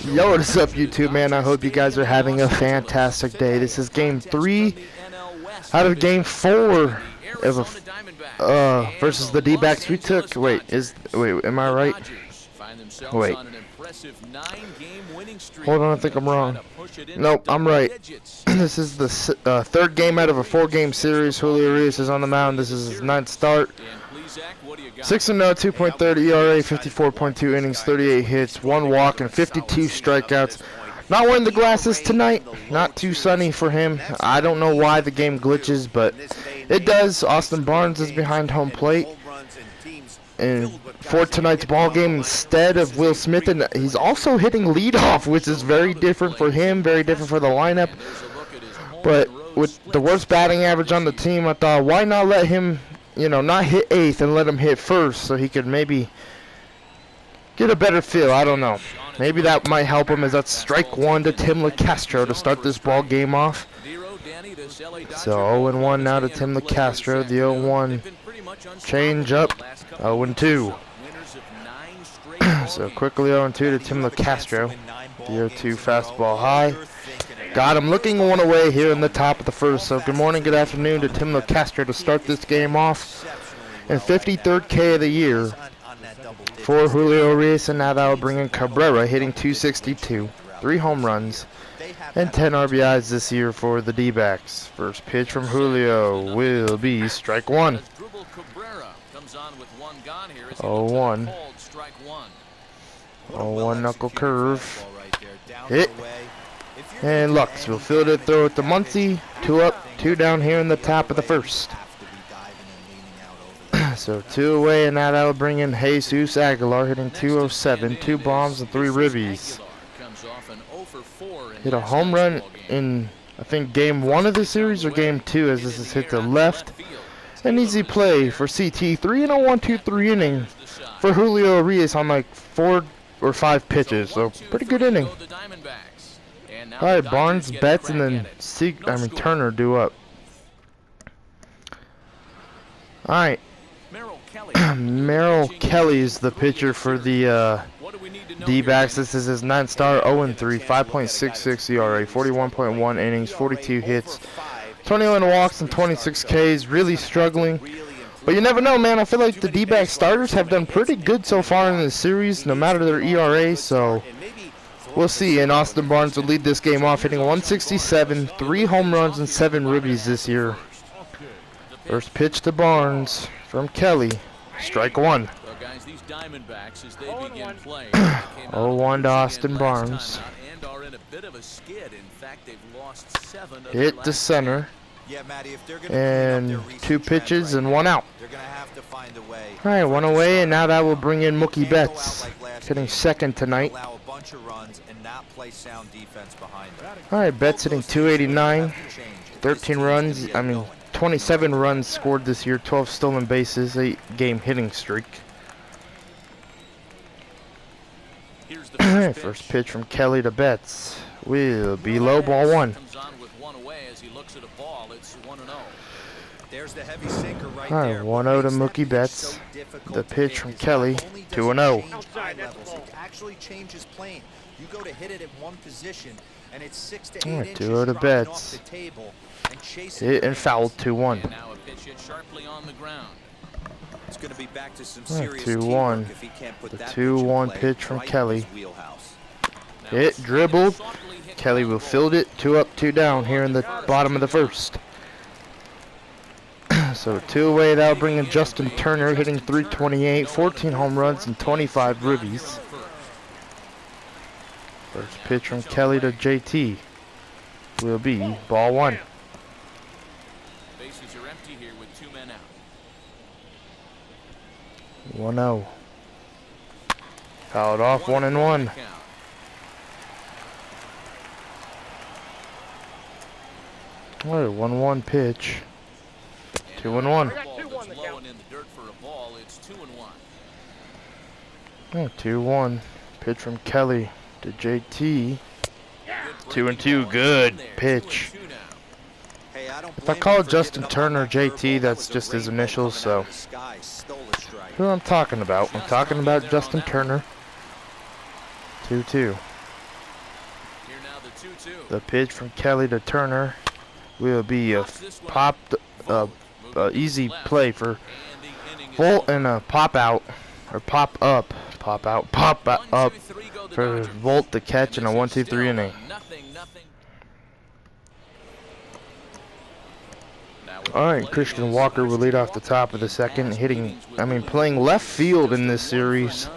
Yo, what is up, YouTube, man? I hope you guys are having a fantastic day. This is game 3 out of game 4 of versus the D-backs we took. Wait, am I right? Wait. Hold on, I think I'm wrong. Nope, I'm right. This is the third game out of a 4-game series. Julio Urias is on the mound. This is his 9th start. 6-0, 2.30 ERA, 54.2 innings, 38 hits, 1 walk, and 52 strikeouts. Not wearing the glasses tonight. Not too sunny for him. I don't know why the game glitches, but it does. Austin Barnes is behind home plate. And for tonight's ball game, instead of Will Smith, and he's also hitting leadoff, which is very different for him, very different for the lineup. But with the worst batting average on the team, I thought, why not let him, not hit 8th and let him hit 1st so he could maybe get a better feel. I don't know. Maybe that might help him, as that's strike 1 to Tim LeCastro to start this ball game off. So 0-1 now to Tim LeCastro. The 0-1 change up. 0-2. So quickly 0-2 to Tim LeCastro. The 0-2 fastball high. Got him looking one away here in the top of the first. So good morning, good afternoon to Tim LeCastro to start this game off. And 53rd K of the year for Julio Urias. And now that will bring in Cabrera, hitting 262. 3 home runs and 10 RBIs this year for the D-backs. First pitch from Julio will be strike 1. 0-1. 0-1 knuckle curve. Hit. And Lux will field it, throw it to Muncy. 2 up, 2 down here in the top of the first. So 2 away, and now that will bring in Jesus Aguilar, hitting 207, 2 bombs and 3 ribbies. Hit a home run in, I think, game 1 of the series or game 2, as this is hit to left. An easy play for CT. 3 in a 1-2-3 inning for Julio Urias on like 4 or 5 pitches. So pretty good inning. All right, Barnes, Betts, and then Turner due up. All right. Merrill Kelly's the pitcher for the D-backs. This is his 9th start, 0-3, 5.66 ERA, 41.1 innings, 42 hits, 21 walks, and 26 Ks. Really struggling. But you never know, man. I feel like the D-back starters have done pretty good so far in this series, no matter their ERA. So we'll see. And Austin Barnes will lead this game off, hitting 167, 3 home runs, and 7 ribbies this year. First pitch to Barnes from Kelly. Strike 1. 0-1 to Austin Barnes. Hit to center. And 2 pitches and 1 out. Alright, 1 away, and now that will bring in Mookie Betts, hitting 2nd tonight. Alright, Betts hitting 289. 27 runs scored this year, 12 stolen bases, 8-game hitting streak. First pitch from Kelly to Betts will be low, ball 1. Alright, 1-0 to Mookie Betts. The pitch from Kelly, 2-0. 2-0 to Betts. Hit and fouled, 2-1. 2-1. The 2-1 pitch from Kelly. Hit, dribbled. Kelly will field it. 2 up, 2 down here in the bottom of the first. So 2 away, that'll bring in Justin Turner, hitting 328, 14 home runs, and 25 ribbies. First pitch from Kelly to JT will be ball 1. 1-0. Fouled off, 1-1. Alright, 1-1 pitch. 2-1. 2-1. Pitch from Kelly to JT. 2-2. Good pitch. If I call Justin Turner JT, that's just his initials, so who I'm talking about. I'm talking about Justin Turner. 2-2. The pitch from Kelly to Turner will be a easy play for Volt and a pop out or pop up for Volt to catch in a 1-2-3 inning. Alright, Christian Walker will lead off the top of the second, playing left field in this series.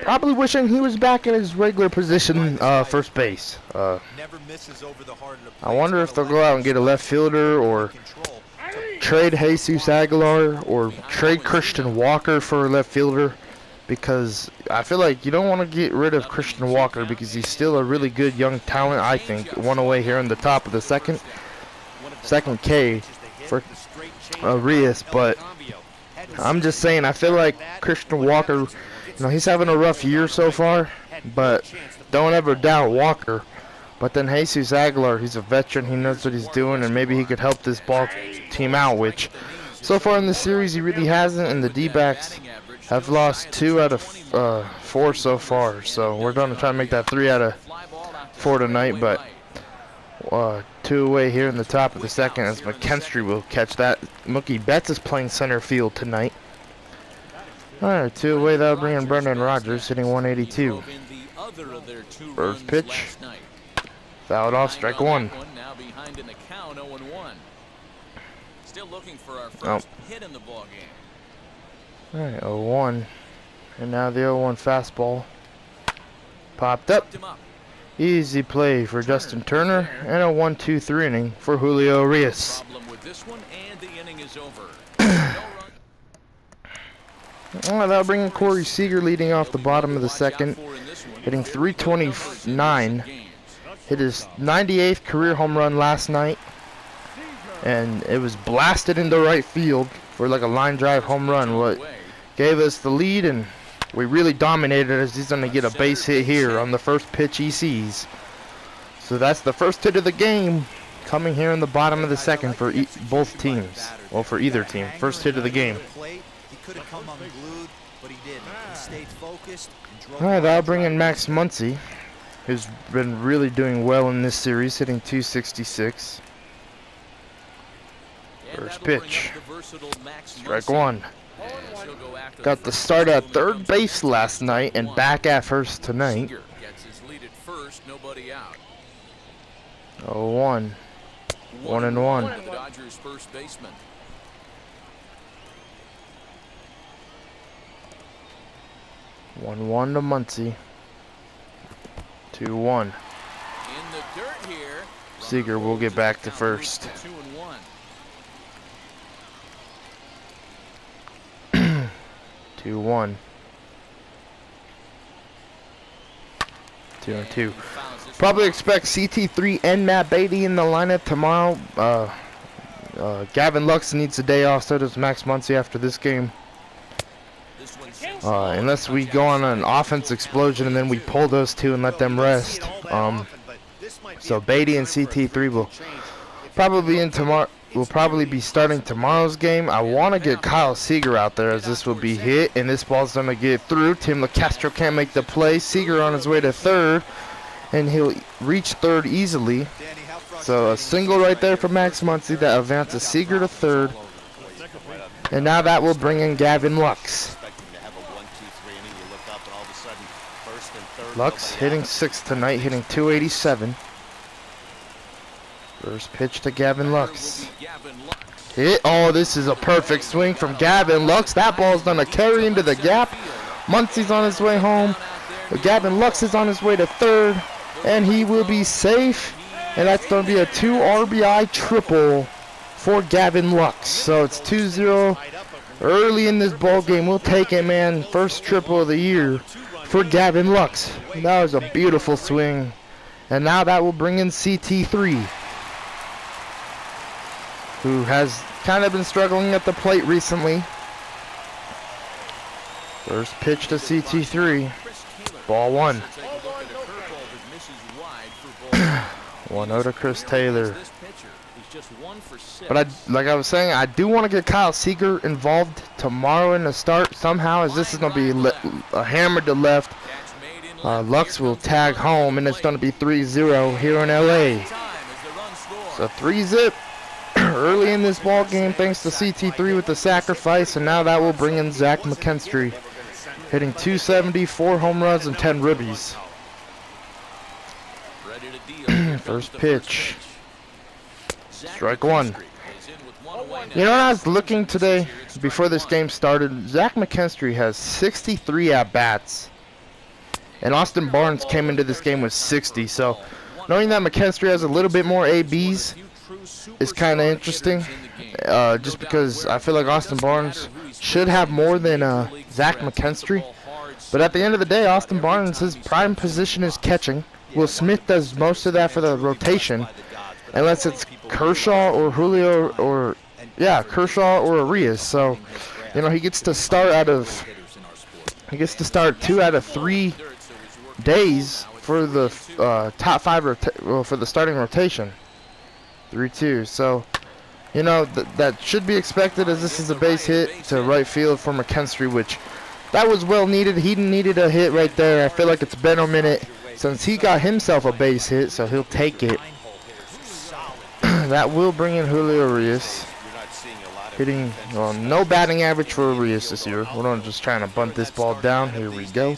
Probably wishing he was back in his regular position, first base. I wonder if they'll go out and get a left fielder or trade Jesus Aguilar or trade Christian Walker for a left fielder, because I feel like you don't want to get rid of Christian Walker because he's still a really good young talent. I think one away here in the top of the second K for Arias, but I'm just saying I feel like Christian Walker, he's having a rough year so far, but don't ever doubt Walker. But then Jesus Aguilar, he's a veteran, he knows what he's doing, and maybe he could help this ball team out, which so far in the series he really hasn't, and the D-backs have lost 2 out of 4 so far. So we're going to try to make that 3 out of 4 tonight, but 2 away here in the top of the second as McKinstry will catch that. Mookie Betts is playing center field tonight. Alright, 2 away, that'll bring in Brendan Rodgers, hitting 182. First pitch. Fouled off, strike 1. Now behind in the count, 0-1. Still looking for our first hit in the ball game. Alright, 0-1. And now the 0-1 fastball. Popped up. Easy play for Justin Turner, and a 1-2-3 inning for Julio Arias. That'll bring in Corey Seager leading off the bottom of the second, hitting 329. Hit his 98th career home run last night, and it was blasted into right field for like a line drive home run, what gave us the lead, and we really dominated as he's going to get a base hit here on the first pitch he sees. So that's the first hit of the game coming here in the bottom of the second for both teams. Well, for either team. First hit of the game. Alright, that'll bring in Max Muncy, who's been really doing well in this series, hitting 266. First pitch. Strike 1. Got the start at third base last night and back at first tonight. 0-1. 1-1. 1-1 to Muncy. 2-1. Seager will get back to first. 2-1. 2-2. Probably expect CT3 and Matt Beatty in the lineup tomorrow. Gavin Lux needs a day off, so does Max Muncy after this game. Unless we go on an offense explosion and then we pull those two and let them rest. So Beatty and CT3 will probably be in tomorrow. Will probably be starting tomorrow's game. I want to get Kyle Seager out there as this will be hit, and this ball's going to get through. Tim LeCastro can't make the play. Seager on his way to third, and he'll reach third easily. So a single right there for Max Muncy that advances Seager to third. And now that will bring in Gavin Lux. Lux hitting 6th tonight, hitting 287. First pitch to Gavin Lux. Hit. Oh, this is a perfect swing from Gavin Lux. That ball's gonna carry into the gap. Muncy's on his way home. Gavin Lux is on his way to third, and he will be safe. And that's gonna be a 2 RBI triple for Gavin Lux. So it's 2-0 early in this ball game. We'll take it, man. First triple of the year for Gavin Lux. That was a beautiful swing. And now that will bring in CT3, who has kind of been struggling at the plate recently. First pitch to CT3. Ball 1. 1-0 to Chris Taylor. But like I was saying, I do want to get Kyle Seager involved tomorrow in the start somehow, as this is going to be a hammer to left. Lux will tag home, and it's going to be 3-0 here in LA. So 3-zip early in this ball game, thanks to CT3 with the sacrifice, and now that will bring in Zach McKinstry, hitting 270, 4 home runs, and 10 ribbies. First pitch. Strike one. You know, I was looking today, before this game started, Zach McKinstry has 63 at-bats. And Austin Barnes came into this game with 60, so knowing that McKinstry has a little bit more ABs is kind of interesting. Just because I feel like Austin Barnes should have more than Zach McKinstry. But at the end of the day, Austin Barnes, his prime position is catching. Will Smith does most of that for the rotation, unless it's Kershaw or Julio or Kershaw or Arias. So, you know, he gets to start 2 out of 3 days for the top 5 for the starting rotation. 3-2. So, you know, that should be expected, as this is a base hit to right field for McKinstry, which that was well needed. He needed a hit right there. I feel like it's been a minute since he got himself a base hit, so he'll take it. That will bring in Julio Arias, hitting no batting average for Arias this year. Hold on, just trying to bunt this ball down. Here we go.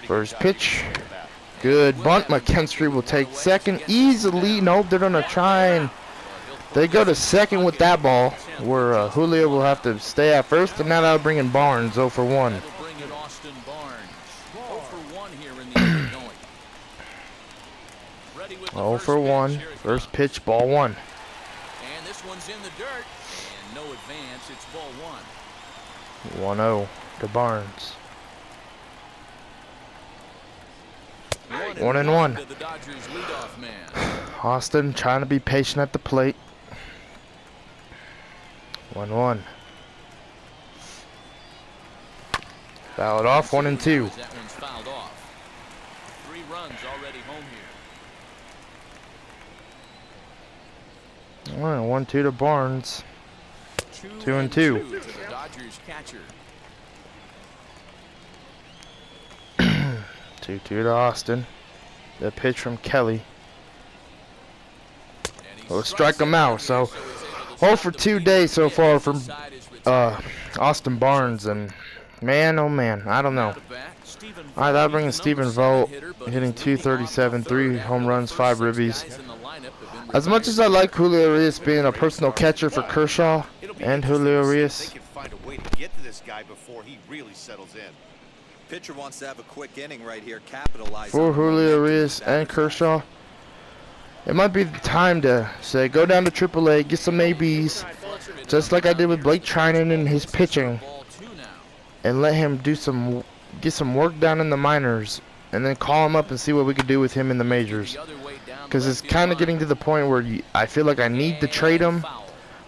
First pitch. Good bunt. McKinstry will take second easily. Nope, they're going to try and they go to second with that ball, where Julio will have to stay at first, and now that'll bring in Barnes, 0 for 1. 0 for 1. First pitch, ball 1. And this one's in the dirt. And no advance, it's ball 1. 1-0 to Barnes. 1-1. Austin trying to be patient at the plate. 1-1. Fouled off, 1-2. That one's fouled off. 3 runs already home here. 1-2 to Barnes. 2-2. To the Dodgers catcher. 2-2 to Austin. The pitch from Kelly. We'll strike him out. So 0 for 2 days so far from Austin Barnes, and man, oh man, I don't know. Alright, that'll bring in Stephen Vogt, hitting 237, 3 home runs, 5 ribbies. As much as I like Julio Arias being a personal catcher for Kershaw and Julio Arias, Pitcher wants to have a quick inning right here, capitalize for Julio Arias and Kershaw, it might be the time to say go down to AAA, get some ABs, just like I did with Blake Trinan and his pitching, and let him do get some work down in the minors, and then call him up and see what we could do with him in the majors. Because it's kind of getting to the point where I feel like I need to trade him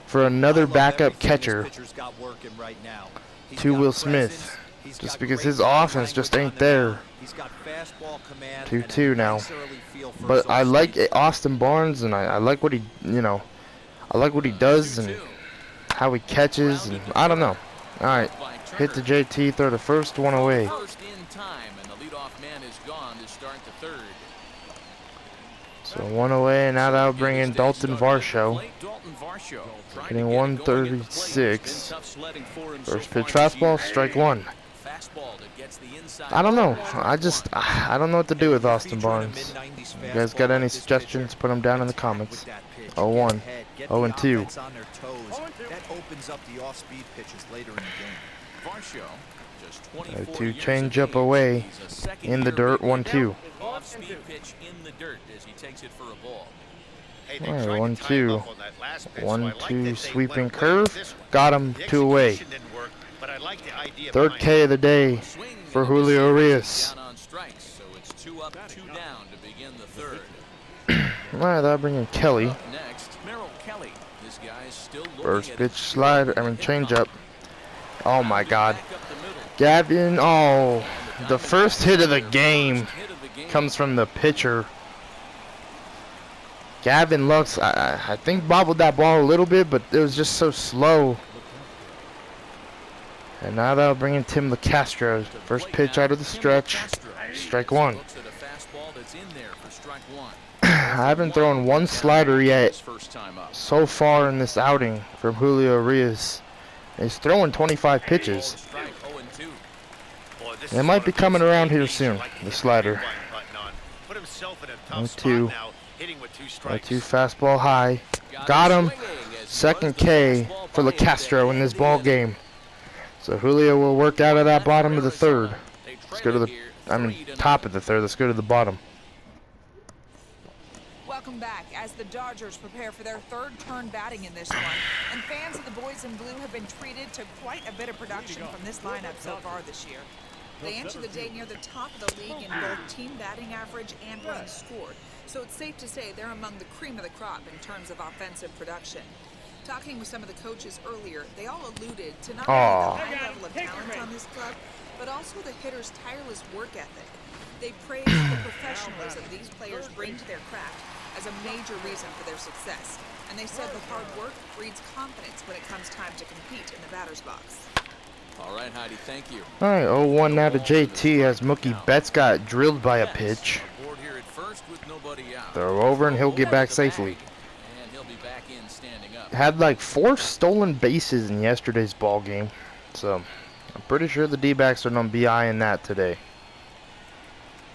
for another backup catcher to Will Smith. Just because his offense just ain't there. 2-2 now. But I like Austin Barnes, and I like what he, I like what he does and how he catches, and I don't know. All right, hit the JT, throw the first one away. So 1 away, and now that'll bring in Dalton Varsho, hitting 136. First pitch fastball, strike 1. I don't know. I don't know what to do with Austin Barnes. You guys got any suggestions? Put them down in the comments. 0-1, 0-2. Two change up away in the dirt. 1-2. Alright, 1-2. 1-2 sweeping curve. Got him, 2 away. Third K of the day for Julio Arias. Alright, that'll bring in Kelly. First pitch change up. Oh my god. Gavin, the first hit of the game comes from the pitcher. Gavin Lux, I think bobbled that ball a little bit, but it was just so slow. And now that'll bring in Tim LeCastro. First pitch out of the stretch. Strike one. Looks at a fastball that's in there for strike one. I haven't thrown one slider yet First time up. so far in this outing from Julio Urias. He's throwing 25 pitches. Strike 0-2. It might be coming around here soon, the slider. 2. 2 fastball high. Got him. Second K for LaCastro in this ball game. So Julio will work out of that bottom of the third. Let's go to the, top of the third. Let's go to the bottom. Welcome back as the Dodgers prepare for their third turn batting in this one. And fans of the boys in blue have been treated to quite a bit of production from this lineup so far this year. They enter the day near the top of the league in both team batting average and runs scored. So it's safe to say they're among the cream of the crop in terms of offensive production. Talking with some of the coaches earlier, they all alluded to not only the high level of talent on this club, but also the hitters' tireless work ethic. They praised the professionalism these players bring to their craft as a major reason for their success. And they said the hard work breeds confidence when it comes time to compete in the batter's box. All right, Heidi, thank you. All right, 0-1 now to JT as Mookie Betts got drilled by a pitch. Aboard here at first with nobody out. Throw over and he'll get back safely. And he'll be back in standing up. Had like 4 stolen bases in yesterday's ball game. So I'm pretty sure the D-backs are going to be eyeing that today.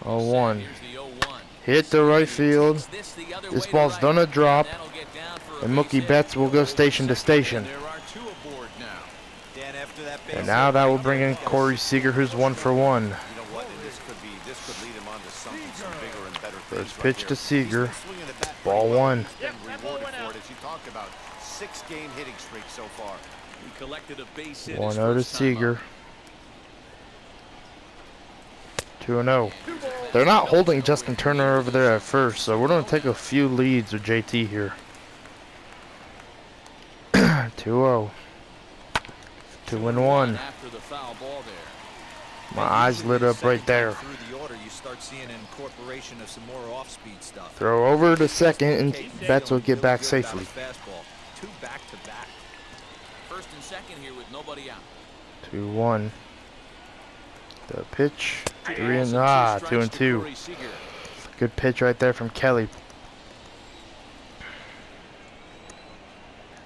0-1. Here's the 0-1. Hit the right field. This ball's gonna drop. And Mookie Betts will go station to station. There are 2 aboard now. Dan, after that base And now that will bring in Corey Seager, who's 1 for 1. You know what? And this could lead him on to some bigger and better things. First right pitch here. to Seager. He's been swinging the bat Ball pretty well. 1. He's been rewarded for it, as you talked about. 6-game hitting streak so far. He collected a base hit. 1-0 to Seager. 2-0. They're not holding Justin Turner over there at first, so we're going to take a few leads with JT here. 2-0. 2-1. After the foul ball there. My eyes lit up right there. Through the order, you start seeing an incorporation of some more off-speed stuff. Throw over to second, and Betts will get back safely. Fastball. 2 back-to-back. First and second here with nobody out. 2-1. The pitch. 2-2. Good pitch right there from Kelly.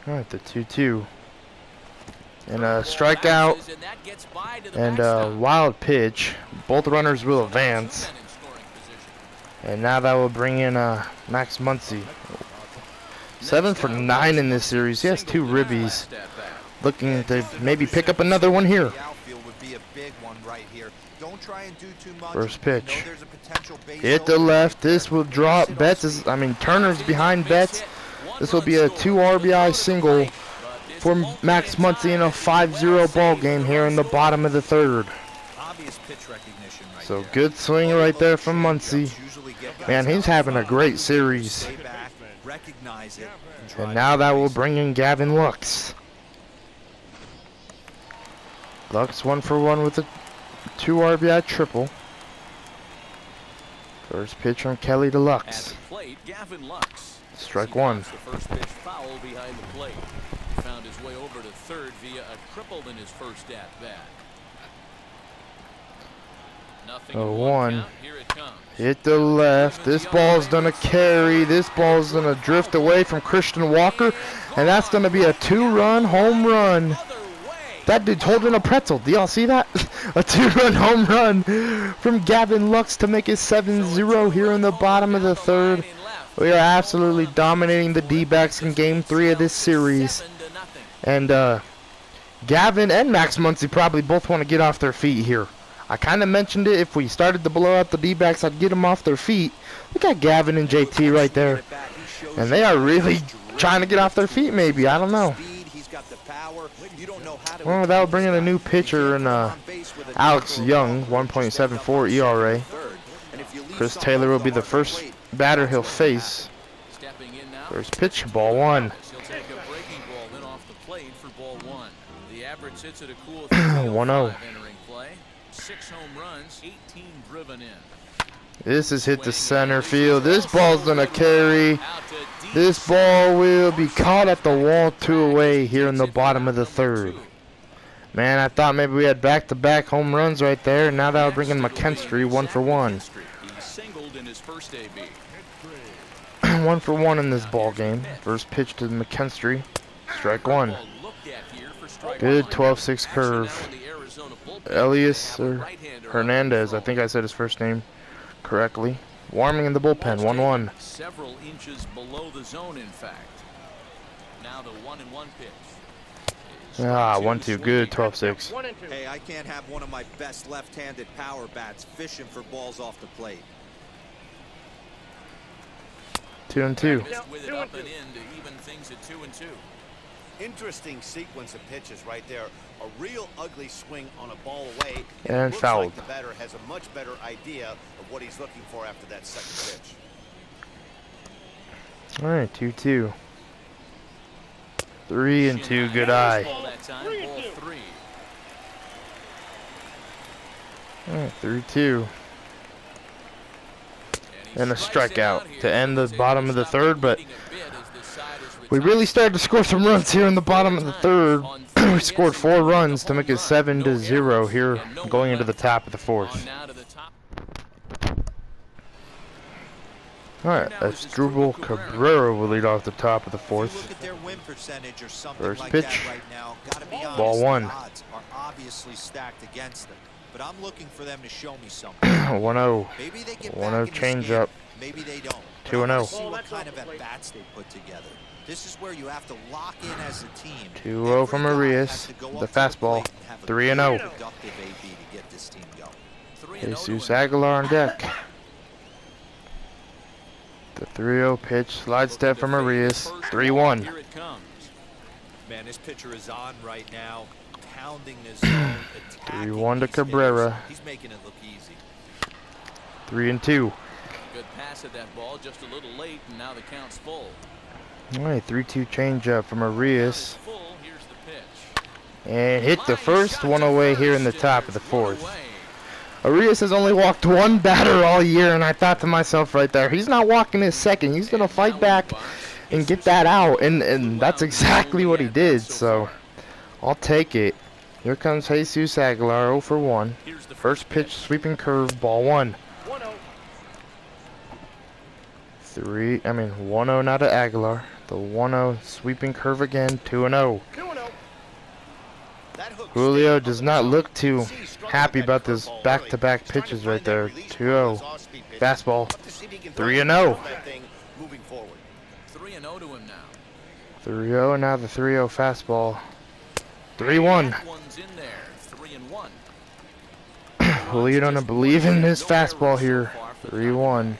All right, the 2-2. And a strikeout and a wild pitch. Both runners will advance. And now that will bring in Max Muncy. 7 for 9 in this series. He has 2 ribbies. Looking to maybe pick up another one here. First pitch. Hit the left. This will drop. Turner's behind Betts. This will be a 2 RBI single for Max Muncy in a 5-0 ball game here in the bottom of the third. So good swing right there from Muncy. Man, he's having a great series. And now that will bring in Gavin Lux. Lux 1 for 1 with a 2 RBI triple. First pitch from Kelly to Lux. Strike 1. The first pitch foul behind the plate. He found his way over to third via a triple in his first at bat. 0-1. Hit the left. This ball's gonna carry. This ball's gonna drift away from Christian Walker, and that's gonna be a 2-run home run. That dude's holding a pretzel. Do y'all see that? A 2-run home run from Gavin Lux to make it 7-0 here in the bottom of the third. We are absolutely dominating the D-backs in Game 3 of this series. And Gavin and Max Muncy probably both want to get off their feet here. I kind of mentioned it. If we started to blow out the D-backs, I'd get them off their feet. Look at Gavin and JT right there. And they are really trying to get off their feet maybe. I don't know. Well, that will bring in a new pitcher in Alex Young, 1.74 ERA. Chris Taylor will be the first batter he'll face. First pitch, ball 1. 1-0. 6 home runs, 18 driven in. This is hit to center field. This ball's gonna carry. This ball will be caught at the wall, 2 away here in the bottom of the third. Man, I thought maybe we had back-to-back home runs right there. Now that'll bring in McKinstry 1-for-1. He singled in his first AB. 1-for-1 in this ball game. First pitch to McKinstry. Strike one. Good 12-6 curve. Elias or Hernandez, I think I said his first name correctly. Warming in the bullpen, 1-1. Several inches below the zone, in fact. Now the 1-1 pitch. 1-2, good 12-6. Hey, I can't have one of my best left-handed power bats fishing for balls off the plate. 2-2. With it up and in to even things at 2-2. Interesting sequence of pitches right there. A real ugly swing on a ball away. And looks fouled. like the batter has a much better idea of what he's looking for after that second pitch. All right, 2-2. 3-2, good eye. All right, 3-2. And a strikeout to end the bottom of the third, but we really started to score some runs here in the bottom of the third. We scored 4 runs to make it 7-0 here going into the top of the fourth. Alright, Asdrubal Cabrera will lead off the top of the fourth. First pitch, ball one. Odds are obviously stacked against them, but I'm looking for them to show me something. 1-0. Maybe they get 1-0 change up. Maybe they don't. 2-0. See what kind of at bats they put together. This is where you have to lock in as a team. 2-0 from Arias. The fastball. 3-0. Jesus Aguilar on deck. The 3-0 pitch, slide step from Arias, 3-1. Here it comes. Man, this pitcher is on right now, pounding this zone, 3-1 to Cabrera. He's making it look easy. 3-2. Good pass at that ball, just a little late, and now the count's full. All right, 3-2 changeup from Arias. Full, here's the pitch. And hit the first one away here in the top of the fourth. Arias has only walked 1 batter all year, and I thought to myself right there, he's not walking his second. He's going to fight back and get that out, and that's exactly what he did, so I'll take it. Here comes Jesus Aguilar, 0 for 1. First pitch, sweeping curve, ball 1. 1-0 now to Aguilar. The 1-0 sweeping curve again, 2-0. Julio does not look too happy about this back-to-back pitches right there. 2-0. Fastball. 3-0. 3-0 to him now. 3-0, now the 3-0 fastball. 3-1. One's in there. 3-1. Julio don't believe in his fastball here. 3-1.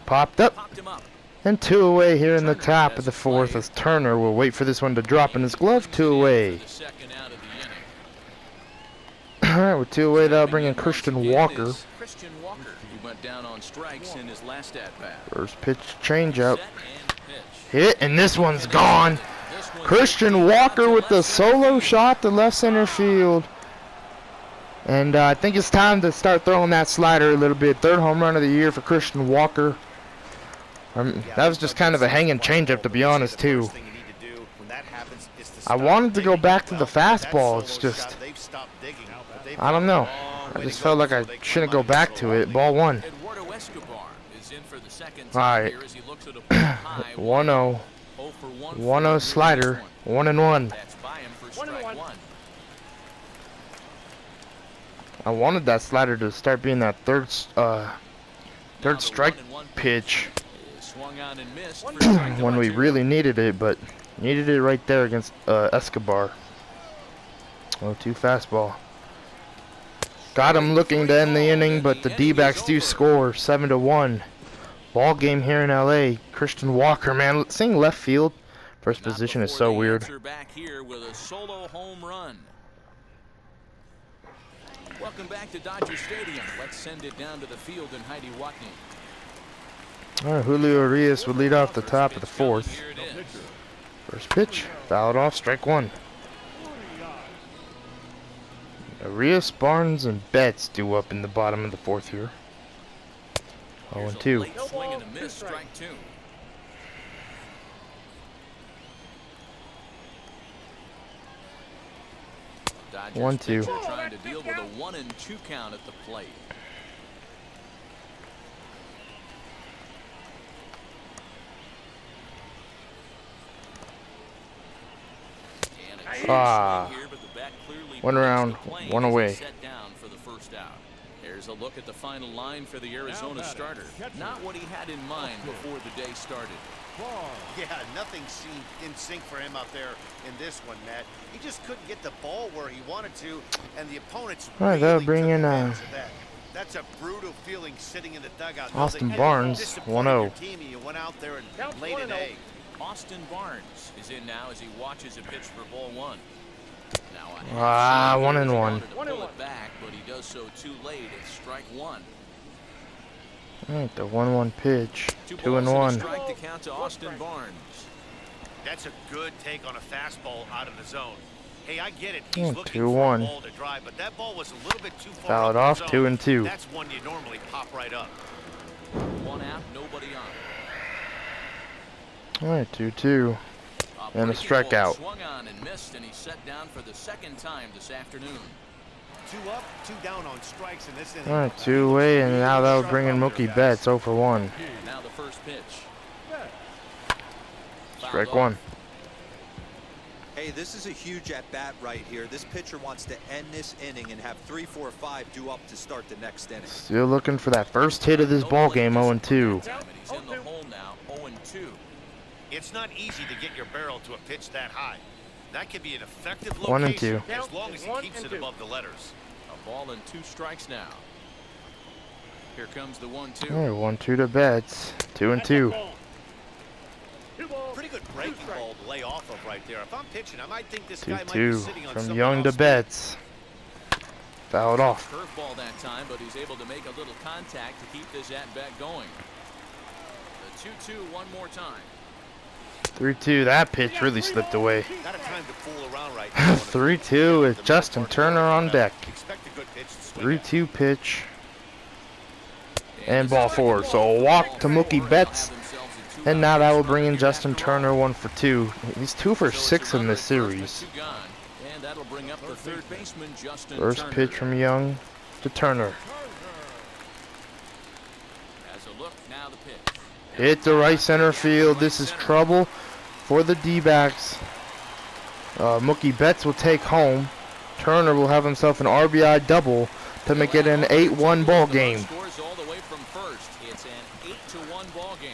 Popped up. And 2 away here in the top of the fourth as Turner will wait for this one to drop in his glove. 2 away. Alright, with 2 away, that'll bring in Christian Walker. He went down on strikes in his last at-bat. First pitch changeup. Hit, and this one's gone. Christian Walker with the solo shot to left center field. And I think it's time to start throwing that slider a little bit. 3rd home run of the year for Christian Walker. That was just kind of a hanging changeup, to be honest, too. I wanted to go back to the fastball. It's just, I don't know. I just felt like I shouldn't go back to it. Ball 1. Alright. 1-0. 1-0 slider. 1-1. I wanted that slider to start being that third strike pitch when we really needed it, but needed it right there against Escobar. 0-2 fastball. Got him looking to end the inning, but the D-backs do score 7-1. Ball game here in LA. Christian Walker, man, seeing left field first position is so weird. Back here with a solo home run. Welcome back to Dodger Stadium. Let's send it down to the field in Heidi Watney. All right, Julio Arias would lead off the top of the fourth. First pitch, fouled off, strike 1. Arias, Barnes, and Betts due up in the bottom of the fourth here. 0-2. Swing and a miss, strike 2. Dodgers 1-2. pitcher trying to deal with a 1-2 count at the plate. One around, one away. Set down for the first out. Here's a look at the final line for the Arizona starter. Not what he had in mind before the day started. Yeah, nothing seemed in sync for him out there in this one, Matt. He just couldn't get the ball where he wanted to, and the opponents All right, really that'll bring took in advantage of that. That's a brutal feeling sitting in the dugout. Austin knowing Barnes, you disappointed 1-0. your team and you went out there and laid an egg. Austin Barnes is in now as he watches a pitch for ball one. Now 1-1. to pull it back, but he does so too late. It's strike one. All right, the 1-1 pitch. 2-1. 2-1. Strike to count to Austin Barnes. That's a good take on a fastball out of the zone. Hey, I get it. He's looking 2-1. for a ball to drive, but that ball was a little bit too far Fouled up off, the zone. 2-2. That's one you normally pop right up. One out, nobody on. All right, 2-2. And a strikeout. Swung on and missed, and he's set down for the second time this afternoon. 2 up, 2 down on strikes in this inning. All right, 2 away, and now that'll bring in Mookie Betts 0 for 1. Now the first pitch. Strike one. Hey, this is a huge at-bat right here. This pitcher wants to end this inning and have 3, 4, 5 due up to start the next inning. Still looking for that first hit of this ball game, 0-2. He's in the hole now, 0-2. It's not easy to get your barrel to a pitch that high. That could be an effective 1 and location 2. as long as he keeps it above the letters. A ball and 2 strikes now. Here comes the 1-2. All right, 1-2 to Betts. 2-2. Pretty good breaking ball to lay off of right there. If I'm pitching, I might think this guy might be 2-2 sitting on from someone Young to else. Betts. Fouled off. Curveball that time, but he's able to make a little contact to keep this at-bat going. The 2-2 one more time. 3-2. That pitch really slipped away. Not a time to fool around right now. 3-2 with Justin Turner on deck. Expect a good pitch to swing at. 3-2 pitch. And ball 4. So a walk to Mookie Betts. And now that will bring in Justin Turner 1 for 2. He's 2 for 6 in this series. And that'll bring up the third baseman, Justin First Turner. pitch from Young to Turner. As a look, now the pitch. Hit to right center field. This is trouble for the D-backs. Mookie Betts will take home. Turner will have himself an RBI double to make it an 8-1 ball game. Scores all the way from first. It's an 8-1 ball game.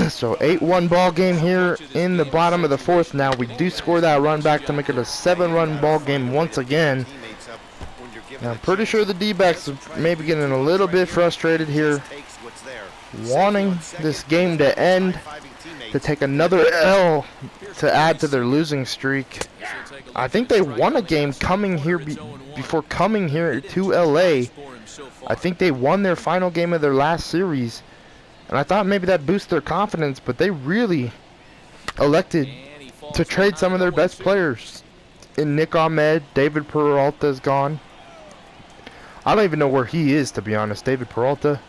So 8-1 ball game here in the bottom of the 4th. Now we do score that run back to make it a 7-run ball game once again. Now I'm pretty sure the D-backs are maybe getting a little bit frustrated here, wanting this game to end, to take another L to add to their losing streak. I think they won a game coming here before coming here to LA. I think they won their final game of their last series, and I thought maybe that boosts their confidence, but they really elected to trade some of their best players. In Nick Ahmed, David Peralta is gone. I don't even know where he is, to be honest. David Peralta.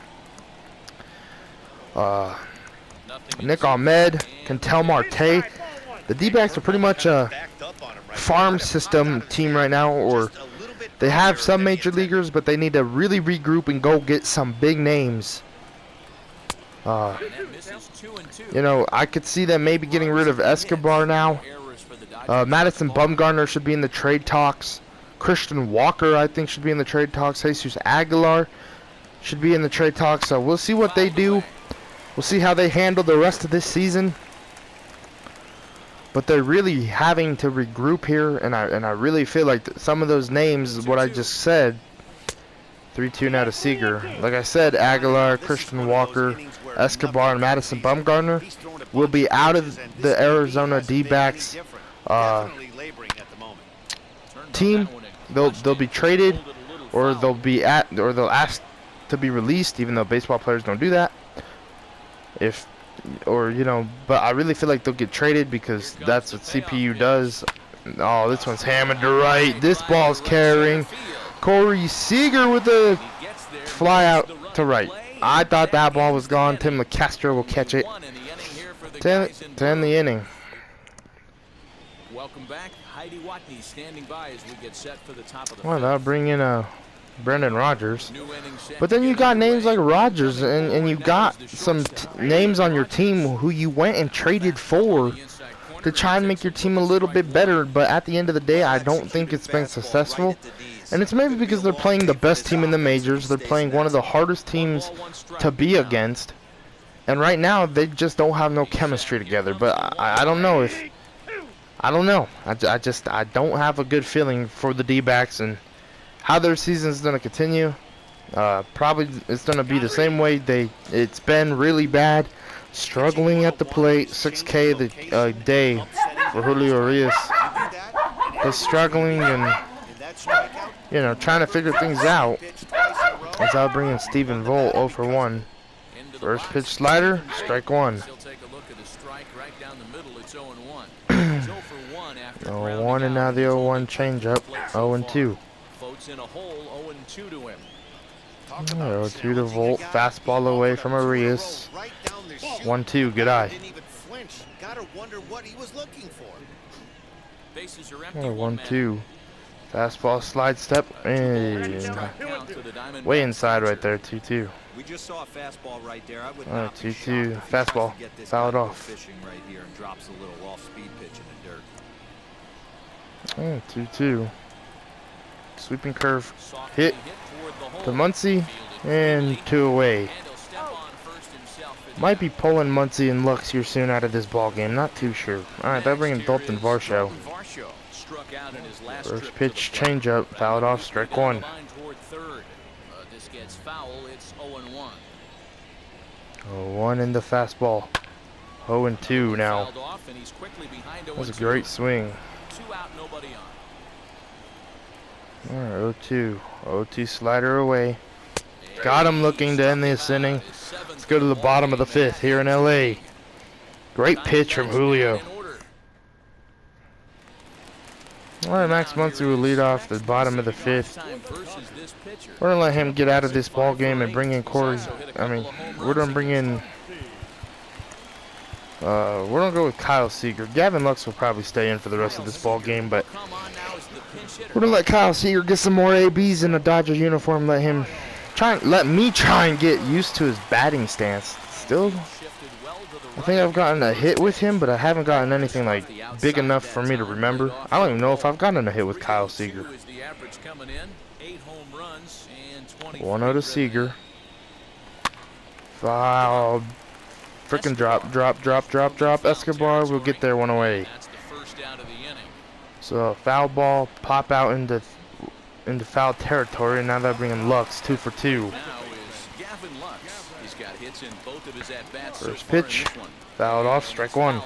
Nick Ahmed, Cantel Marte. The D-backs are pretty much a farm system team right now, or they have some major leaguers, but they need to really regroup and go get some big names. You know, I could see them maybe getting rid of Escobar now. Madison Bumgarner should be in the trade talks. Christian Walker, I think, should be in the trade talks. Jesus Aguilar should be in the trade talks. So we'll see what they do. We'll see how they handle the rest of this season. But they're really having to regroup here, and I really feel like some of those names, what I just said. 3-2 now to Seager. Like I said, Aguilar, Christian Walker, Escobar, and Madison Bumgarner will be out of the Arizona D-backs team. They'll be traded, or they'll ask to be released, even though baseball players don't do that. But I really feel like they'll get traded because that's what CPU does. Oh, this one's hammered to right. This ball's carrying. Corey Seager with the fly out to right. I thought that ball was gone. Tim LeCastro will catch it to end the inning. Welcome back. Heidi Watney standing by as we get set for the top of the Well, that'll bring in Brendan Rodgers. new inning set. But then you got names like Rodgers, and you got some names on your team who you went and traded for to try and make your team a little bit better. But at the end of the day, I don't think it's been successful. And it's maybe because they're playing the best team in the majors. They're playing one of the hardest teams to be against. And right now, they just don't have no chemistry together. But I don't know if... I don't know. I don't have a good feeling for the D-backs and how their season's going to continue. Probably it's going to be the same way it's been really bad. Struggling at the plate. 6K a day for Julio Urias. They're struggling and, you know, trying to figure things out. As I'll bring in Stephen Volt 0 for 1. First pitch slider, strike 1. 0-1 and now the 0-1 changeup. 0-2. Votes in a hole, 0-2 to him. 0-2 to Volt. Fastball away from Arias. 1-2. Good eye. Didn't even flinch. Gotta wonder what he was looking for. Bases are empty. 1-2. Fastball slide step. And way inside right there. 2-2. We just saw a fastball right there. I would not be 2-2. shocked if he Fastball. tries to get this Fouled guy off. fishing right here and drops a little off-speed pitch in the dirt. 2-2. Sweeping curve. Hit to Muncy. And 2 away. Might be pulling Muncy and Lux here soon out of this ball game. Not too sure. Alright, that brings Dalton Varsho. First pitch changeup. Fouled off. Strike 1. This gets foul. It's 0-1. 0-1 in the fastball. 0-2 now. That's a great swing. 2 out, nobody on. Alright, 0-2. 0-2 slider away. Got him looking to end this inning. Let's go to the bottom of the 5th here in LA. Great pitch from Julio. Alright, Max Muncy will lead off the bottom of the 5th. We're going to let him get out of this ball game and bring in Corey. We're going to bring in... we're going to go with Kyle Seager. Gavin Lux will probably stay in for the rest of this ball game, but we're going to let Kyle Seager get some more ABs in a Dodger uniform. Let me try and get used to his batting stance. Still, I think I've gotten a hit with him, but I haven't gotten anything like big enough for me to remember. I don't even know if I've gotten a hit with Kyle Seager. 1-0 to Seager. Foul. Frickin' drop. Escobar will get there 1 away. So foul ball, pop out into foul territory. Now they're bringing Lux 2 for 2. First pitch, fouled off, strike 1.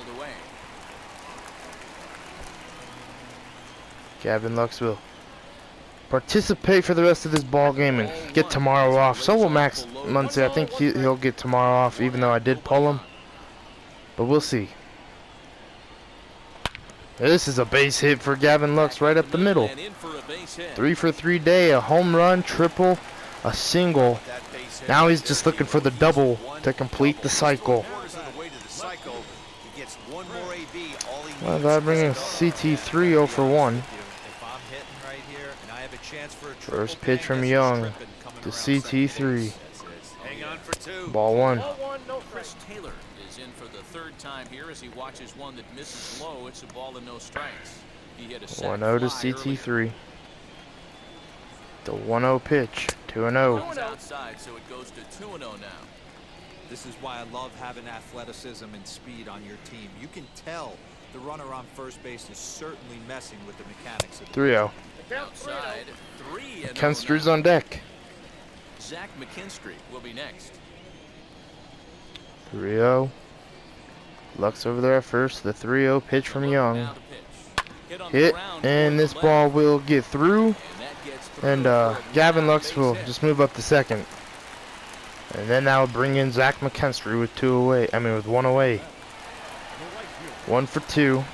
Gavin Lux will participate for the rest of this ball game and get tomorrow off. So will Max Muncy. I think he'll get tomorrow off, even though I did pull him. But we'll see. This is a base hit for Gavin Lux right up the middle. 3 for 3 day, a home run, triple, a single. Now he's just looking for the double to complete the cycle. Well, that brings CT3 0 for 1. First pitch from Young to CT3. Ball 1. Chris Taylor is in for the 3rd time here as he watches one that misses low. It's a ball and no strikes. He hit a 1-0 to CT3. The 1-0 pitch. 2-0. Outside, so it goes to 2-0 now. This is why I love having athleticism and speed on your team. You can tell the runner on first base is certainly messing with the mechanics of the 3-0. Outside, 3-0. McKinstry's on deck. Zach McKinstry will be next. 3-0. Lux over there at first. The 3-0 pitch from Young. Hit, and this ball will get through. And Gavin Lux will just move up to second. And then that will bring in Zach McKinstry with 1 away. 1 for 2.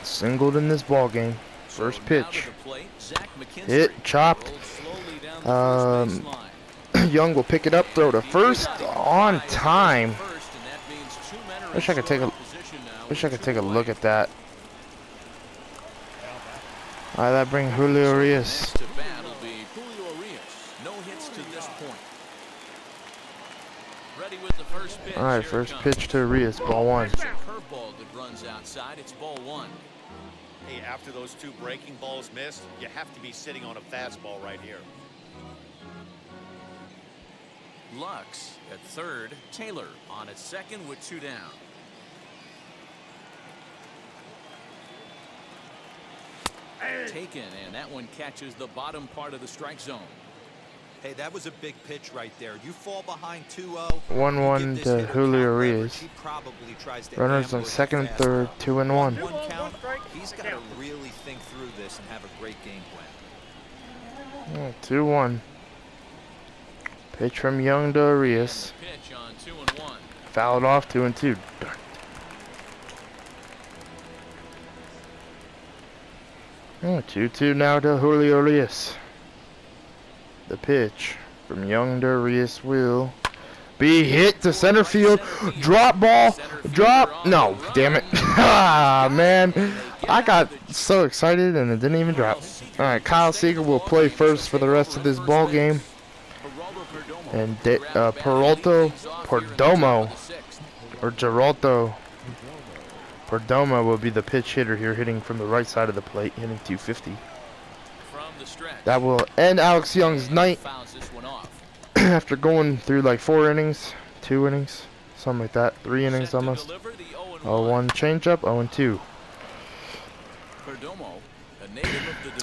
Singled in this ball game. First pitch. Hit, chopped. Young will pick it up, throw to first on time. Wish I could take a look at that. Alright, that bring Julio Urias. Next to bat will be Julio Urias. No hits to this point. Ready with the first pitch. Alright, first pitch to Urias, ball one. It's a curveball that runs outside. It's ball one. Hey, after those two breaking balls missed, you have to be sitting on a fastball right here. Lux at third. Taylor on at second with two down. Taken, and that one catches the bottom part of the strike zone. Hey, that was a big pitch right there. You fall behind 2-0. 1-1 to Julio Urias. Runners on second and third, 2-1. One count. He's got to really think through this and have a great game plan. 2-1. Pitch from Young to Urias. Pitch on 2-1. Fouled off, 2-2. 2-2 now to Julio Urias. The pitch from Young to Urias will be hit to center field. Drop ball. Drop. No, damn it. Ah, man. I got so excited and it didn't even drop. Alright, Kyle Seager will play first for the rest of this ball game. And Perdomo or Geraldo Perdomo will be the pitch hitter here, hitting from the right side of the plate, hitting 250. That will end Alex Young's night after going through like 4 innings, 2 innings, something like that, 3 innings almost. 0-1 changeup, 0-2.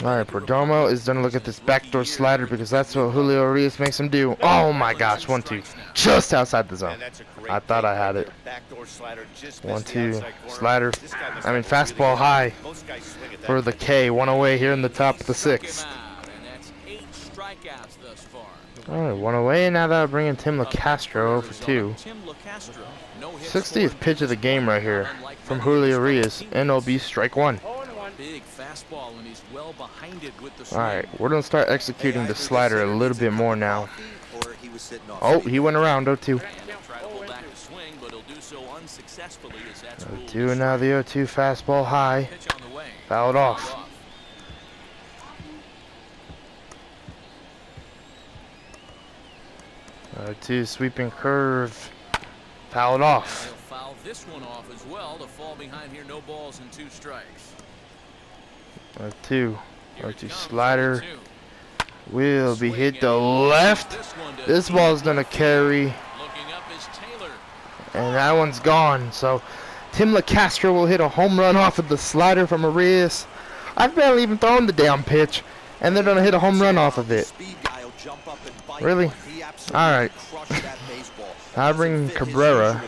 Alright, Perdomo is gonna look at this backdoor slider because that's what Julio Urias makes him do. Oh my gosh, 1-2. Just outside the zone. I thought I had it. 1-2. Slider. I mean, fastball high for the K. 1 away here in the top of the 6th. Alright, 1 away, and now that'll bring in Tim LaCastro for 2. 60th pitch of the game right here from Julio Urias. MLB strike 1. Alright, we're going to start executing the slider a little bit more now. Oh, he went around 0-2. 0-2, and now the 0-2 fastball high. Fouled off. 0-2 sweeping curve. Fouled off. Foul this one off as well to fall behind here. No balls and 2 strikes. 0-2 slider will be hit to left. This ball's gonna carry, and that one's gone. So Tim LaCastro will hit a home run off of the slider from Urias. I've barely even thrown the damn pitch, and they're gonna hit a home run off of it. Really? Alright. I bring Cabrera.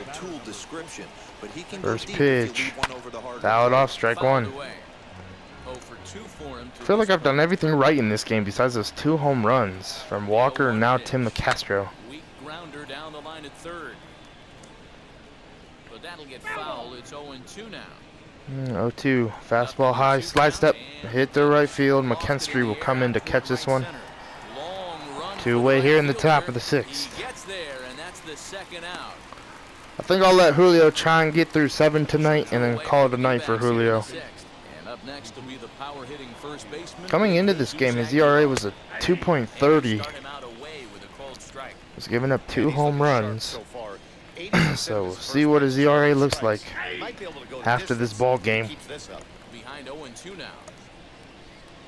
First pitch. Fouled off, strike 1. I feel like I've done everything right in this game besides those 2 home runs from Walker and now Tim LaCastro. Weak grounder down the line at third. But that'll get fouled. It's 0-2 now. 0-2 fastball high, slide step, hit the right field. McKinstry will come in to catch this one. 2 away here in the top of the 6th. I think I'll let Julio try and get through 7 tonight and then call it a night for Julio. Coming into this game, his ERA was a 2.30. He's given up 2 home runs. So we'll see what his ERA looks like after this ball game.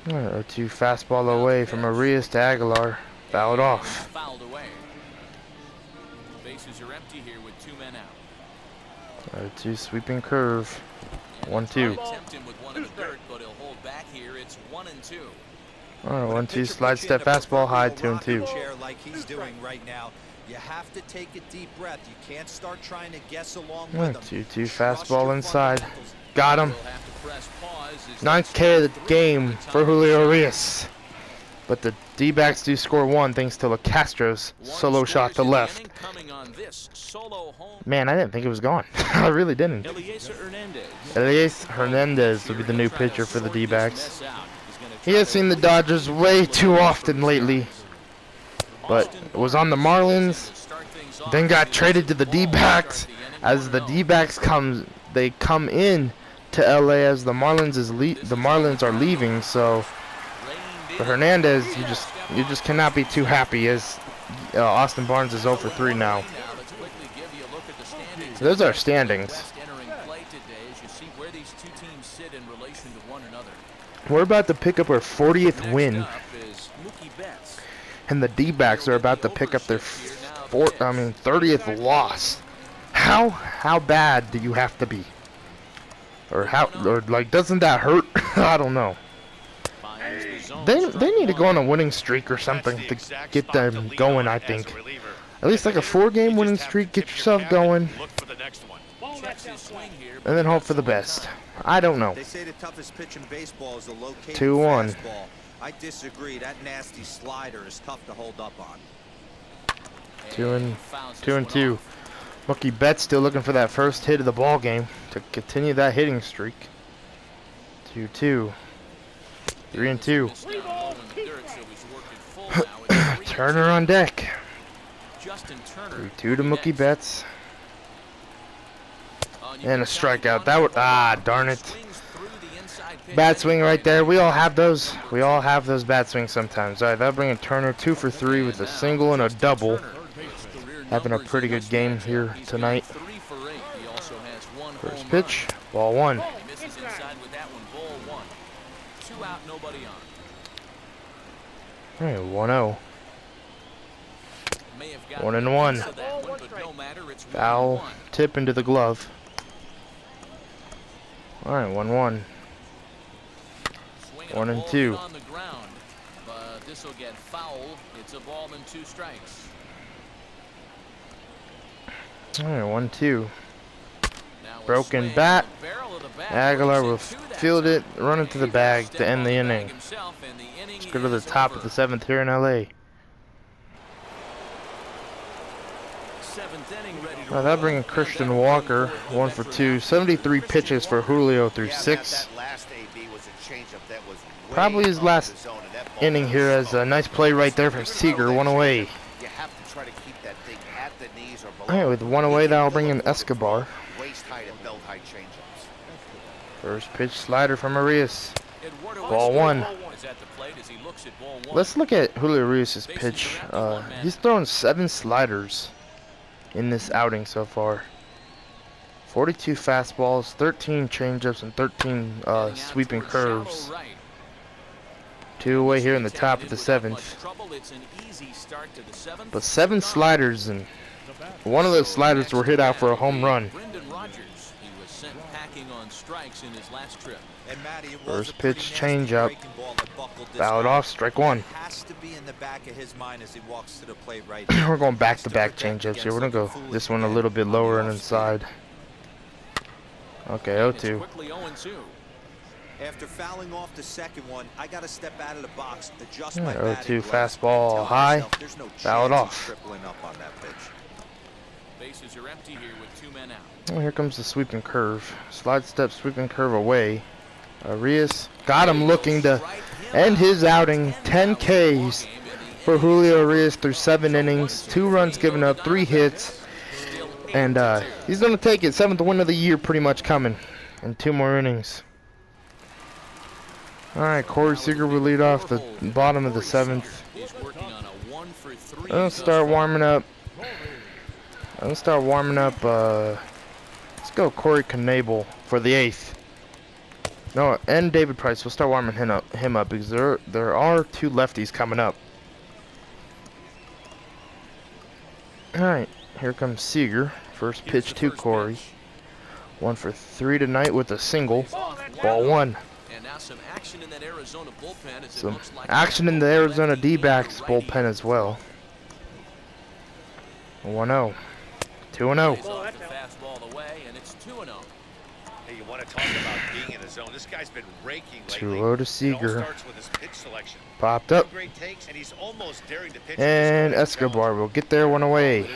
0-2 fastball away from Urias to Aguilar. Fouled off. Bases are empty here with 2 men out. 0-2 sweeping curve. 1-2. Alright, 1-2 slide step fastball high, 2-2. Like he's doing right now. You have to take a deep breath. You can't start trying to guess along 2-2 fastball inside. Got him. 9th K of the game for Julio Urias. But the D-backs do score 1 thanks to LaCastro's solo shot to left. Man, I didn't think it was gone. I really didn't. Elias Hernandez will be the new pitcher for the D-backs. He has seen the Dodgers way too often lately. But it was on the Marlins, Then got traded to the D-backs. As the D-backs come in to LA as the Marlins are leaving. So for Hernandez, you just cannot be too happy as Austin Barnes is 0 for 3 now. So those are standings. We're about to pick up our 40th win, and the D-backs are about to pick up their 30th loss. How bad do you have to be? Or like, doesn't that hurt? I don't know. They need to go on a winning streak or something to get them going, I think. At least like a 4-game winning streak, get yourself going. And then hope for the best. I don't know. They say the toughest pitch in baseball is a located 2-1. fastball. I disagree. That nasty slider is tough to hold up on. 2-2. Mookie Betts still looking for that first hit of the ball game to continue that hitting streak. 2-2. 3-2. Turner on deck. 3-2 to Mookie Betts. And a strikeout. That would darn it. Bat swing right there. We all have those. We all have those bat swings sometimes. All right, that'll bring in Turner 2 for 3 with a single and a double. Having a pretty good game here tonight. First pitch, ball 1. All right, 1-0. 1-1. Foul tip into the glove. All right, 1-1. 1-2. But this will get foul. It's a ball and 2 strikes. All right, 1-2. Broken bat. Aguilar will field it, run into the bag to end the inning. Let's go to the top of the 7th here in LA. Well, that'll bring in Christian Walker, 1 for 2. 73 pitches for Julio through 6. Probably his last inning here as a nice play right there from Seager, 1 away. Alright, with 1 away, that'll bring in Escobar. First pitch slider from Arias. Ball 1. Let's look at Julio Arias' pitch. He's thrown 7 sliders in this outing so far. 42 fastballs, 13 changeups, and 13 sweeping curves. 2 away here in the top of the 7th. But 7 sliders, and one of those sliders were hit out for a home run. First pitch changeup. Fouled off, strike 1. We're going back-to-back changeups here. We're going to go this one a little bit lower and inside. Okay, 0-2. After fouling off the second one, I got to step out of the box, adjust my 0-2 fastball high, fouled off. Bases are empty here with 2 men out. Oh, here comes the sweeping curve. Slide step, sweeping curve away. Arias got him looking to end his outing. 10 Ks for Julio Arias through 7 innings. 2 runs given up, 3 hits. And he's going to take it. 7th win of the year pretty much coming in 2 more innings. Alright, Corey Seager will lead off the bottom of the 7th. Let's start warming up. Let's go Corey Knebel for the 8th. No, and David Price. We'll start warming him up because there are 2 lefties coming up. Alright, here comes Seager. First pitch to Corey. 1 for 3 tonight with a single. Ball 1. Some action in the Arizona D-backs bullpen as well. 1-0. 2-0. Hey, you want to talk about being in the zone? This guy's been raking lately. 2-0 to Seager. With his pitch selection. Popped up. And he's almost daring to pitch. And Escobar will get there 1 away.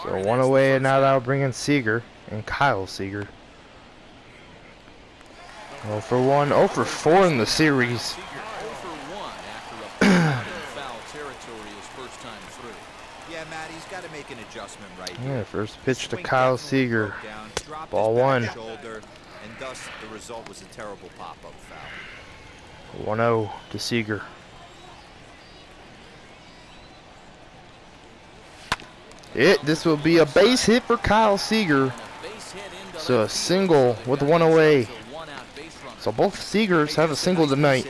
So 1 away, and now that'll bring in Seager and Kyle Seager. 0 for 1, 0 for 4 in the series. Yeah, Yeah, Matt, he's got to make an adjustment right Yeah, here. first pitch to Swing Kyle definitely Seager. broke down, dropped Ball his back one. shoulder, and thus the result was a terrible pop-up foul. 1-0 to Seager. This will be a base hit for Kyle Seager. So a single with one away. So both Seagers have a single tonight.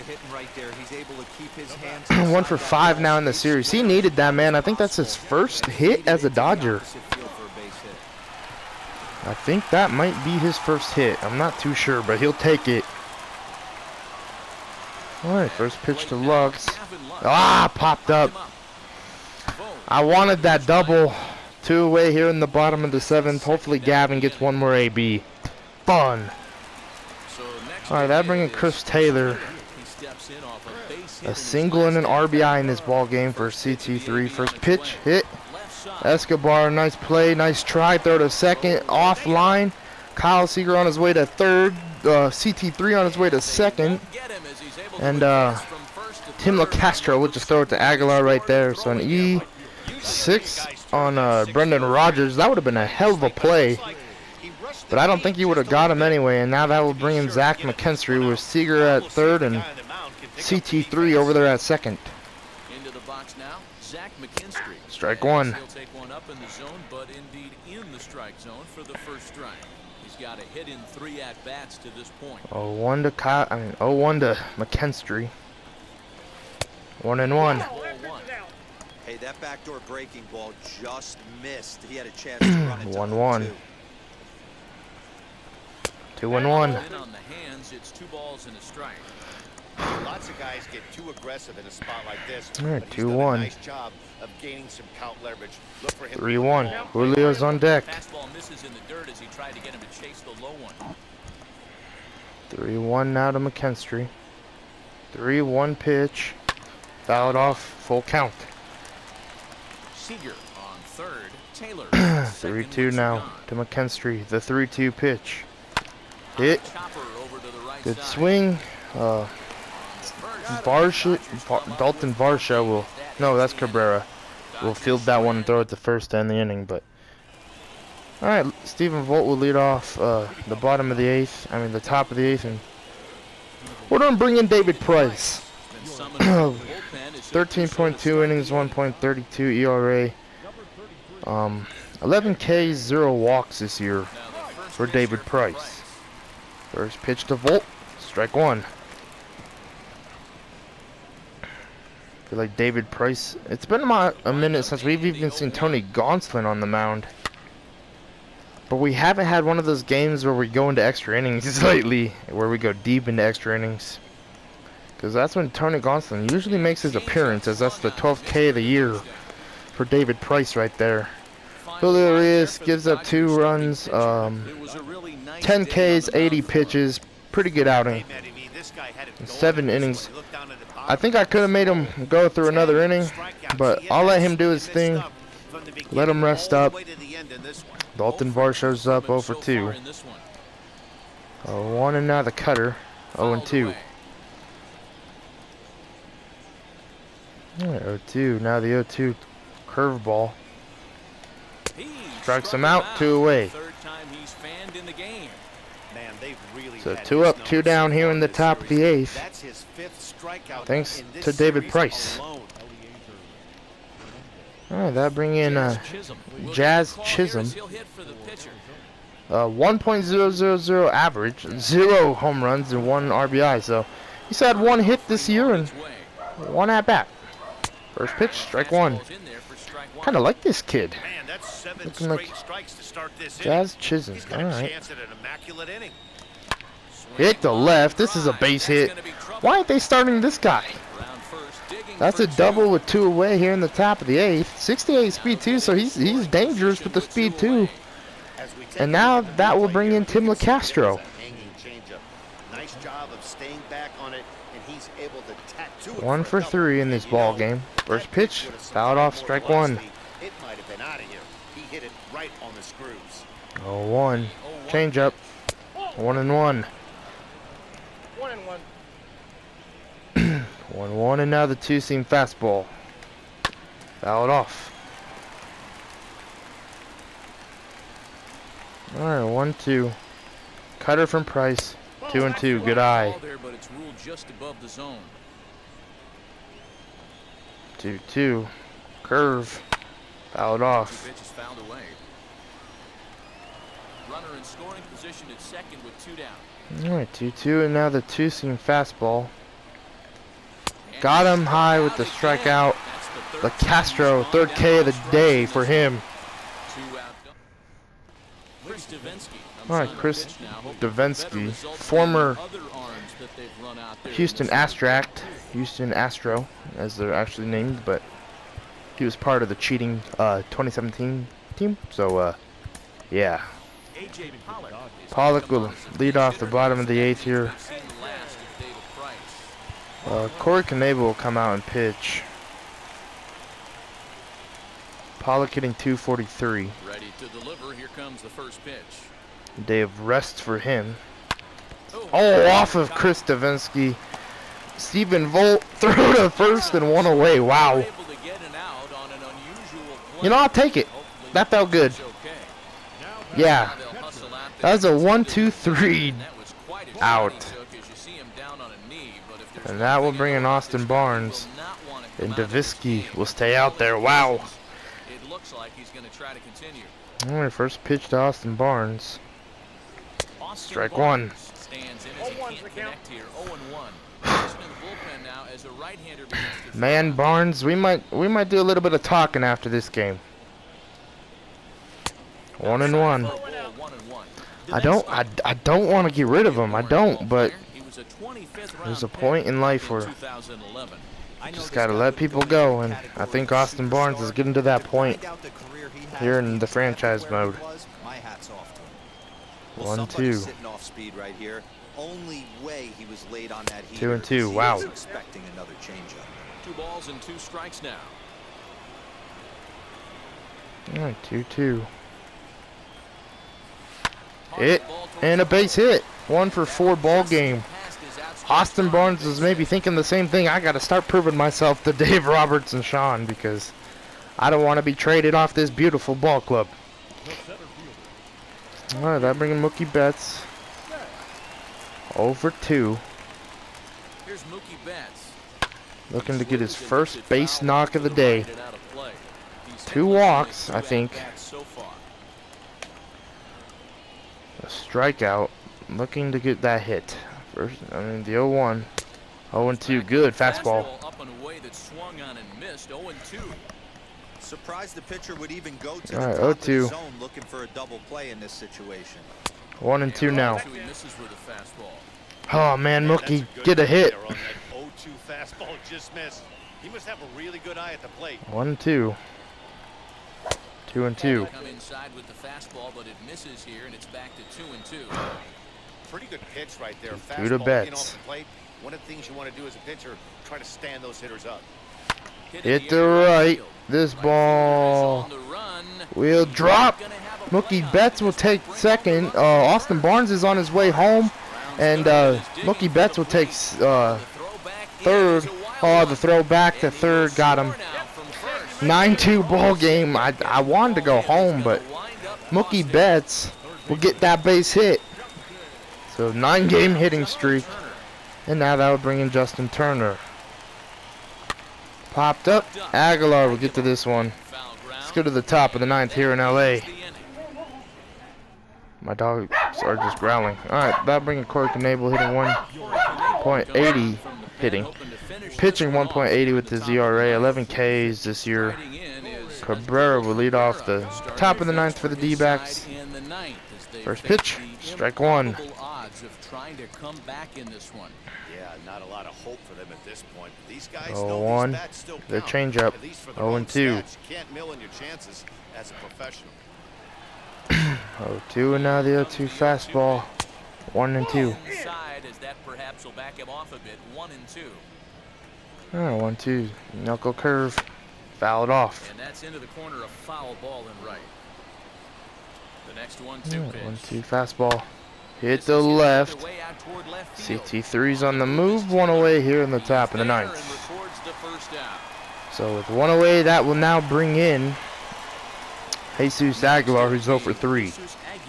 1 for 5 now in the series. He needed that, man. I think that's his first hit as a Dodger. I think that might be his first hit. I'm not too sure, but he'll take it. Alright, first pitch to Lux. Ah, popped up. I wanted that double. 2 away here in the bottom of the 7th. Hopefully Gavin gets one more AB. Fun. Alright, that bringing Chris Taylor. A single and an RBI in this ball game for CT3. First pitch, hit. Escobar, nice play, nice try. Throw to second, offline. Kyle Seager on his way to third. CT3 on his way to second. And Tim LaCastro will just throw it to Aguilar right there. So an E6 on Brendan Rodgers. That would have been a hell of a play. But I don't think he would have got him anyway. And now that will bring in Zach McKinstry with Seager at third and CT3 over there at second. Into the box now, Zach McKinstry. Strike one. He'll take one up in the zone, but indeed in the strike zone for the first strike. He's got a hit in 3 at-bats to this point. 0-1 to 0-1 to McKinstry. 1-1. Hey, that backdoor breaking ball just missed. He had a chance to run it 1-1. 2-1. On the hands, it's 2 balls and a strike. Lots of guys get too aggressive in a spot like this. All right, but he's done a 2-1. nice job of gaining some count leverage. Look for him. 3-1. Julio's on deck. Fastball misses in the dirt as he tried to get him to chase the low one. 3-1 now to McKinstry. 3-1 pitch. Fouled off. Full count. Seager on third. Taylor. 3-2 now to McKinstry. The 3-2 pitch. Hit. Good swing. Dalton Varsha will. No, that's Cabrera. Will field that one and throw it to first to end the inning. But all right, Stephen Volt will lead off the bottom of the 8th. I mean the top of the 8th, and we're gonna bring in David Price. 13.2 innings, 1.32 ERA. 11 Ks, 0 walks this year for David Price. First pitch to Volt, strike one. I feel like David Price. It's been about a minute since we've even seen Tony Gonsolin on the mound. But we haven't had one of those games where we go into extra innings lately, where we go deep into extra innings. Because that's when Tony Gonsolin usually makes his appearance, as that's the 12th K of the year for David Price right there. Julio Reyes gives up 2 runs, 10 Ks, 80 pitches, pretty good outing. 7 innings. I think I could have made him go through another inning, but I'll let him do his thing. Let him rest up. Dalton Varsha's up 0 for 2. 0-1 and now the cutter, 0-2. 0-2, now the 0-2 curveball. Strikes him out, 2 away. So 2 up, 2 down here in the top of the 8th. Thanks to David Price. Alright, that bring in Jazz Chisholm. 1.000 average, 0 home runs and 1 RBI. So he's had 1 hit this year and 1 at bat. First pitch, strike one. Kind of like this kid. Looking like Jazz Chisholm. Alright. Hit the left. This is a base hit. Why aren't they starting this guy? That's a double with 2 away here in the top of the 8th. 68 speed too, so he's dangerous with the speed too. And now that will bring in Tim LaCastro. Nice job of staying back on it, and he's able to tattoo it. 1 for 3 in this ball game. First pitch, fouled off, strike one. It might have been out of here. He hit it right on the screws. 0-1. Change up. 1-1. 1-1 and now the 2-seam fastball. Fouled off. Alright, 1-2. Cutter from Price. 2-2. Good eye. There, but it's ruled just above the zone. 2-2. Curve. Fouled off. Pitch is fouled away. Runner in scoring position at second with 2 down. Alright, 2-2, and now the two-seam fastball. Got him high with the strikeout. The Castro, third K of the day for him. Alright, Chris Davinsky, former Houston Astro, as they're actually named, but he was part of the cheating 2017 team, so yeah. Pollock will lead off the bottom of the 8th here. Corey Knebel will come out and pitch. Pollock hitting 243. Ready to deliver. Here comes the first pitch. Day of rest for him. Oh, off of Chris Davinsky. Stephen Volt threw to first and 1 away. Wow. You know, I'll take it. That felt good. Yeah. That was a 1-2-3 out. And that will bring in Austin Barnes. And Davinsky will stay out there. Wow. It looks like he's going to try to continue. Alright, first pitch to Austin Barnes. Strike one. Man, Barnes, we might do a little bit of talking after this game. 1-1. I don't want to get rid of him. I don't, but there's a point in life where just gotta let people go, and I think Austin Barnes is getting to that point here in the franchise mode. 1-2. Only way he was late on that 2-2. Wow. Expecting another changeup. 2 balls and 2 strikes now. Alright, 2-2. Hit and a base hit. 1 for 4 ball game. Austin Barnes is maybe thinking the same thing. I got to start proving myself to Dave Roberts and Sean, because I don't want to be traded off this beautiful ball club. Alright, that bringing Mookie Betts. Over 2. Here's Mookie Betts. Looking to get his first base knock of the day. 2 walks, I think. A strikeout. Looking to get that hit. First, I mean, the 0-1. 0-2. Good fastball. Surprised the pitcher would even go to the Alright, top of the 0-2. zone looking for a double play in this situation. 1-2 now. Oh man, Mookie, get a hit. 0-2 fastball just missed. He must have a really good eye at the plate. 1-2. 2-2. Come inside with the fastball, but it misses here, and it's back to 2-2. Pretty good pitch right there. 2 to Fastball in Betts. off the plate. One of the things you want to do as a pitcher, try to stand those hitters up. Hit the right. This ball will drop. Mookie Betts will take second. Austin Barnes is on his way home. And Mookie Betts will take third. Oh, the throw back to third got him. 9-2 ball game. I wanted to go home, but Mookie Betts will get that base hit. So 9-game hitting streak. And now that will bring in Justin Turner. Popped up. Aguilar will get to this one. Let's go to the top of the 9th here in LA. My dogs are just growling. Alright, that bringing Corey Knebel hitting 1.80 hitting. Pitching 1.80 with his ERA, 11 Ks this year. Cabrera will lead off the top of the 9th for the D-backs. First pitch, strike 1. Yeah, not a lot of hope for them at this point. These guys 0-1. The changeup. 0-2. You can't mill in your chances as a professional. 0-2, and now the 0-2 fastball. 1-2. Alright, 1-2. Knuckle curve. Fouled off. And that's into the corner, a foul ball and right. The next 1-2 pitch. 1-2 fastball. Hit the left. CT3's on the move. 1 away here in the top of the 9th. So with 1 away, that will now bring in Jesus Aguilar, who's 0 for 3.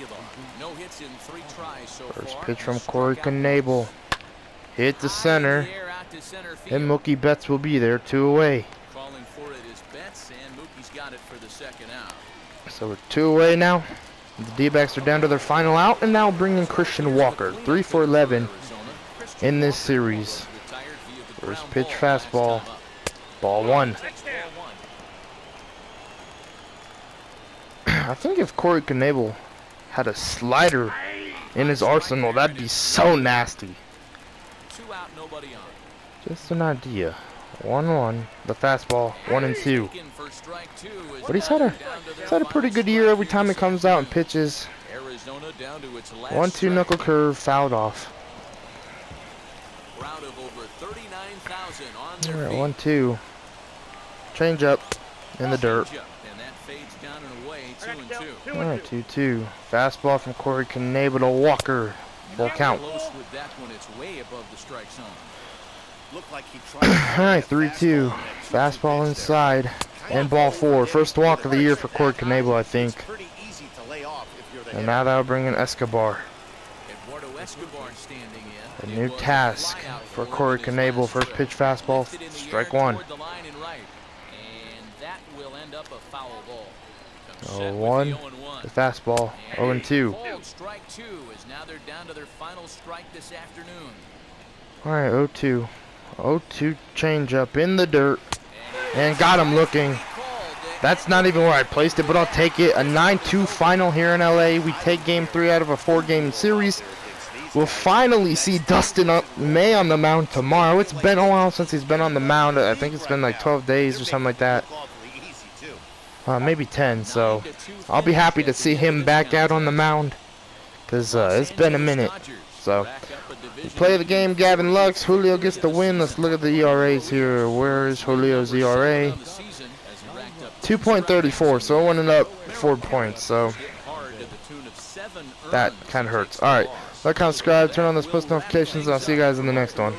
Aguilar. No hits in 3 tries so First far. pitch from Struck Corey out Knebel. Hit to high in center. the air out to center field. And Mookie Betts will be there, 2 away. Calling for it is Betts, and Mookie's got it for the second out. So we're 2 away now. The D-backs are down to their final out, and now bringing Christian Walker, 3 for 11 in this series. First pitch fastball, ball 1. I think if Corey Knebel had a slider in his arsenal, that'd be so nasty. 2 out, nobody on. Just an idea. 1-1, the fastball, 1-2. But he's had a pretty good year every time he comes out and pitches. Arizona down to its last 1-2 knuckle curve, fouled off. Crowd of over 39,000 on their Alright, feet. 1-2. Change up in the dirt. And that fades down and away, 2-2. Alright, 2-2. Fastball from Corey Knebel to Walker. Full count. Close with that one, it's way above the strike zone. Looked like he tried. Alright, 3-2. Fastball inside. And ball 4. First walk of the year for Corey Knebel, I think. Pretty easy to lay off if you're the And now that'll bring in Escobar. Eduardo Escobar standing A in. new task for Corey Knebel. First pitch fastball, strike 1. And that will end up a foul ball. 0-1. The fastball, 0-2. Strike 2 is now they're down to their final strike this afternoon. Alright, 0-2. 0-2 change up in the dirt. And got him looking. That's not even where I placed it, but I'll take it. A 9-2 final here in LA. We take game 3 out of a 4-game series. We'll finally see Dustin May on the mound tomorrow. It's been a while since he's been on the mound. I think it's been like 12 days or something like that. Maybe 10, so I'll be happy to see him back out on the mound. Because it's been a minute. So, we play the game, Gavin Lux. Julio gets the win. Let's look at the ERAs here. Where is Julio's ERA? 2.34, so it went up 4 points. So, that kind of hurts. Alright, like, comment, subscribe, turn on those post notifications, and I'll see you guys in the next one.